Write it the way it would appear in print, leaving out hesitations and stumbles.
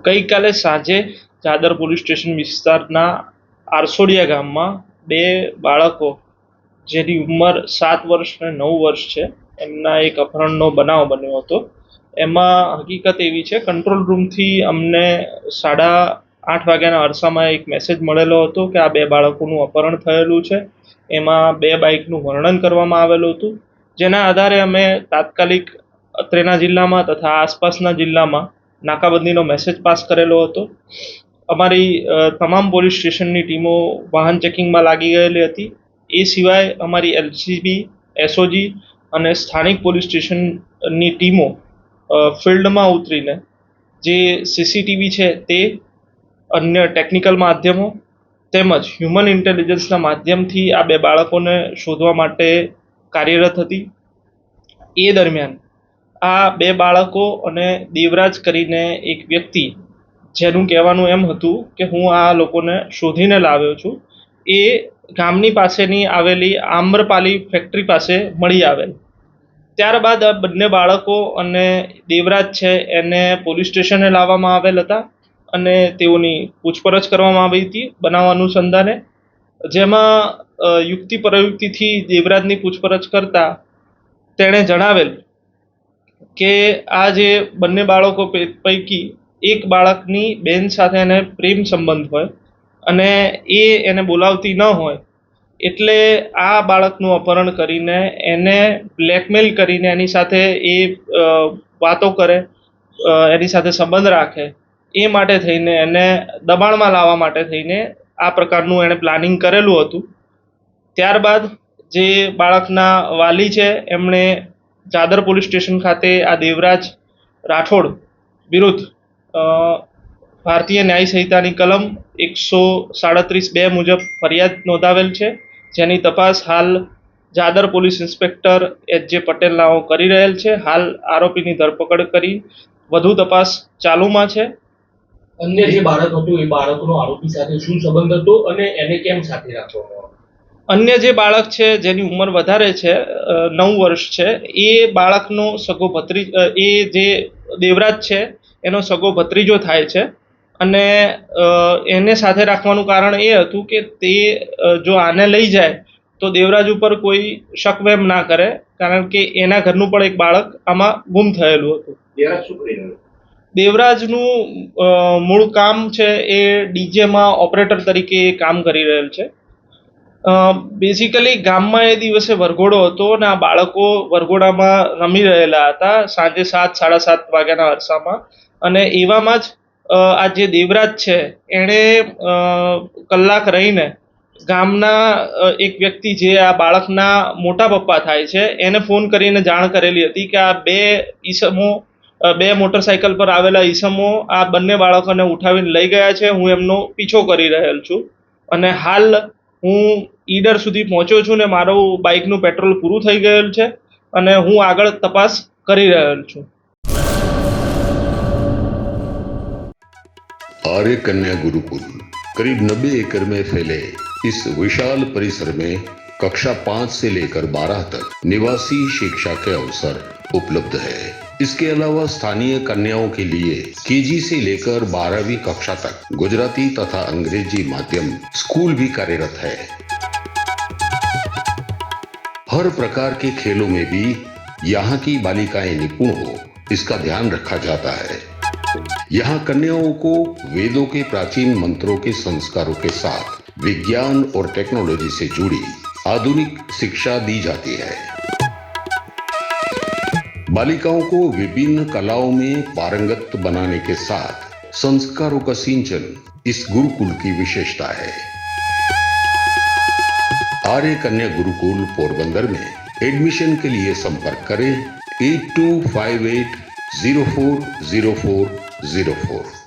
ગઈકાલે સાંજે ચાદર પોલીસ સ્ટેશન વિસ્તારના આરસોડિયા ગામમાં બે બાળકો જેની ઉંમર 7 વર્ષ અને 9 વર્ષ છે એમના એક અપહરણનો બનાવ બન્યો હતો. એમાં હકીકત એવી છે, કંટ્રોલ રૂમથી અમને 8:30 વાગ્યાના અરસામાં એક મેસેજ મળેલો હતો કે આ બે બાળકોનું અપહરણ થયેલું છે. એમાં બે બાઇકનું વર્ણન કરવામાં આવેલું હતું, જેના આધારે અમે તાત્કાલિક અત્રેના જિલ્લામાં તથા આસપાસના જિલ્લામાં નાકાબંધીનો મેસેજ પાસ કરેલો હતો. અમારી તમામ પોલીસ સ્ટેશનની ટીમો વાહન ચેકિંગમાં લાગી ગયેલી હતી. એ સિવાય અમારી એલસીબી, એસઓજી અને સ્થાનિક પોલીસ સ્ટેશનની ટીમો ફિલ્ડમાં ઉતરીને જે સીસીટીવી છે તે, અન્ય ટેકનિકલ માધ્યમો તેમજ હ્યુમન ઇન્ટેલિજન્સના માધ્યમથી આ બે બાળકોને શોધવા માટે કાર્યરત હતી. એ દરમિયાન આ બે બાળકો અને દેવરાજ કરીને એક વ્યક્તિ, જેનું કહેવાનું એમ હતું કે હું આ લોકોને શોધીને લાવ્યો છું, એ ગામની પાસેની આવેલી આમ્રપાલી ફેક્ટરી પાસે મળી આવેલ. ત્યારબાદ આ બંને બાળકો અને દેવરાજ છે એને પોલીસ સ્ટેશને લાવવામાં આવેલ હતા અને તેઓની પૂછપરછ કરવામાં આવી હતી બનાવ અનુસંધાને, જેમાં યુક્તિ પ્રયુક્તિથી દેવરાજની પૂછપરછ કરતા તેણે જણાવેલ કે આ જે બંને બાળકો પૈકી એક બાળકની બેન સાથે એને પ્રેમ સંબંધ હોય અને એને બોલાવતી ન હોય, એટલે આ બાળકનું અપહરણ કરીને એને બ્લેકમેલ કરીને એની સાથે એ વાતો કરે, એની સાથે સંબંધ રાખે, એ માટે થઈને એને દબાણમાં લાવવા માટે થઈને આ પ્રકારનું એણે પ્લાનિંગ કરેલું હતું. ત્યારબાદ જે બાળકના વાલી છે એમણે ચાદર પોલીસ સ્ટેશન ખાતે આ દેવરાજ રાઠોડ વિરુદ્ધ ભારતીય ન્યાય સંહિતાની કલમ 137(2) મુજબ ફરિયાદ નોંધાવેલ છે, જેની તપાસ હાલ ચાદર પોલીસ ઇન્સ્પેક્ટર એચ.જે. પટેલ નાઓ કરી રહેલ છે. હાલ આરોપીની ધરપકડ કરી વધુ તપાસ ચાલુમાં છે. અન્ય જે બાળક હતું એ બાળકનો આરોપી સાથે શું સંબંધ હતો અને એને કેમ સાથે રાખવામાં આવ્યો? અન્ય જે બાળક છે જેની ઉંમર વધારે છે, 9 વર્ષ છે, એ બાળકનો સગો ભત્રીજો, એ જે દેવરાજ છે એનો સગો ભત્રીજો થાય છે અને એને સાથે રાખવાનું કારણ એ હતું કે તે જો આને લઈ જાય તો દેવરાજ ઉપર કોઈ શકવેમ ના કરે, કારણ કે એના ઘરનું પણ એક બાળક આમાં ગુમ થયેલું હતું. દેવરાજ શું કરી રહ્યો? દેવરાજનું મૂળ કામ છે એ ડીજેમાં ઓપરેટર તરીકે કામ કરી રહેલ છે. બેઝિકલી ગામમાં એ દિવસે વરઘોડો હતો અને આ બાળકો વરઘોડામાં રમી રહેલા હતા સાંજે 7-7:30 વાગ્યાના અરસામાં, અને એવામાં જ આ જે દેવરાજ છે એણે કલાક રહીને ગામના એક વ્યક્તિ જે આ બાળકના મોટા પપ્પા થાય છે એને ફોન કરીને જાણ કરેલી હતી કે આ બે મોટરસાઇકલ પર આવેલા ઈસમો આ બંને બાળકોને ઉઠાવીને લઈ ગયા છે, હું એમનો પીછો કરી રહેલ છું અને હાલ હું ઈડર સુધી પહોંચ્યો છું ને મારું બાઇકનું પેટ્રોલ પૂરું થઈ ગયેલ છે અને હું આગળ તપાસ કરી રહેલ છું. आर्य कन्या गुरुकुल करीब 90 एकड़ में फैले इस विशाल परिसर में कक्षा 5 से लेकर 12 तक निवासी शिक्षा के अवसर उपलब्ध है. इसके अलावा स्थानीय कन्याओं के लिए केजी से लेकर 12वीं कक्षा तक गुजराती तथा अंग्रेजी माध्यम स्कूल भी कार्यरत है. हर प्रकार के खेलों में भी यहाँ की बालिकाएं निपुण हो, इसका ध्यान रखा जाता है. यहाँ कन्याओं को वेदों के प्राचीन मंत्रों के संस्कारों के साथ विज्ञान और टेक्नोलॉजी से जुड़ी आधुनिक शिक्षा दी जाती है. बालिकाओं को विभिन्न कलाओं में पारंगत बनाने के साथ संस्कारों का सिंचन इस गुरुकुल की विशेषता है. आर्य कन्या गुरुकुल पोरबंदर में एडमिशन के लिए संपर्क करें 8258040404.